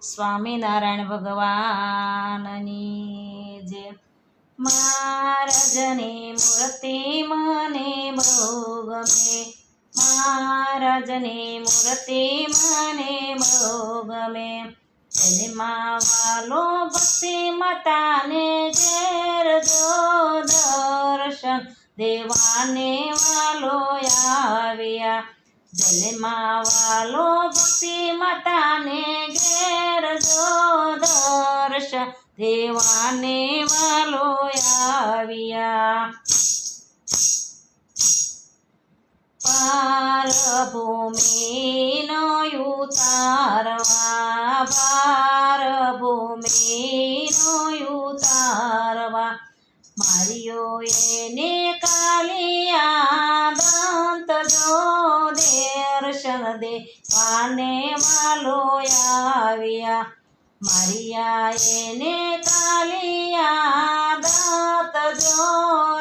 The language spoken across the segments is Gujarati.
સ્વામિનારાયણ ભગવાનની જય। મહારાજની મૂર્તિ મને બહુ ગમે, મહારાજની મૂર્તિ મને બહુ ગમે। જન્મા વાલો ભક્તિ માતાને ઘેર જો દર્શન દેવાને વાલો આવ્યા। જન્મા વાલો ભક્તિ માતાને ઘેર જો દર્શન દેવાને વાલો આવ્યા। પાર ભૂમિનો ઉતારવા, ભાર ભૂમિનો ઉતારવા, માર્યો એને કાલિયા દંત જો દર્શન દેવાને વાલો આવ્યા। મારિયા એને કાલિયા દંત જો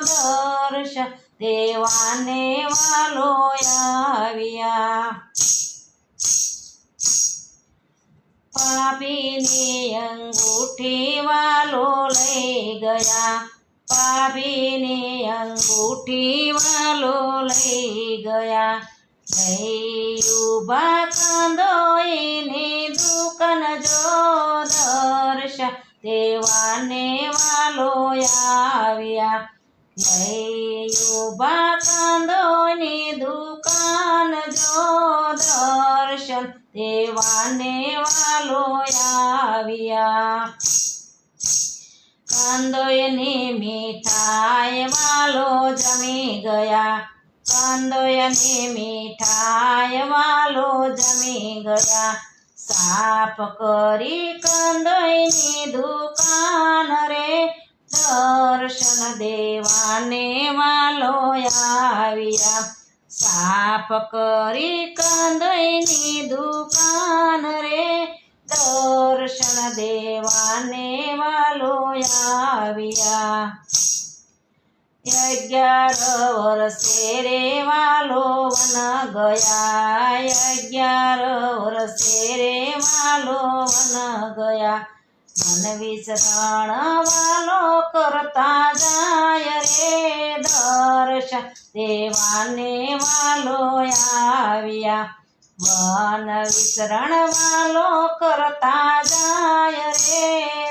દર્શન દેવાને વાલો આવ્યા। પાપીની અંગૂઠી વાલો લઈ ગયા, પાપીની અંગૂઠી વાલો લઈ ગયા। લઈ ઉભા કંદોઈની દુકાન જો દર્શન દેવાને વાલો આવ્યા। લઈ ઉભા કંદોઈની દુકાન જો દર્શન દેવાને વાલો આવ્યા। કંદોઈની મીઠાઈ વાલો જમી ગયા, કંદોઈની મીઠાઈ વાલો જમી ગયા। સાફ કરી કંદોઈની દુકાન રે દર્શન દેવાને વાલો આવ્યા। સાફ કરી કંદોઈની દુકાન રે દર્શન દેવાને વાલો આવ્યા। 11 વર્ષે રે વાલો વન ગયા, 11 વર્ષે રે વાલો વન ગયા। મન વિચરણ વાલો કરતા જાય રે દર્શન દેવાને વાલો આવ્યા। વન વિચરણ વાલો કરતા જાય રે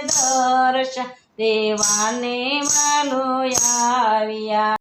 દર્શન દેવાને વાલો આવ્યા।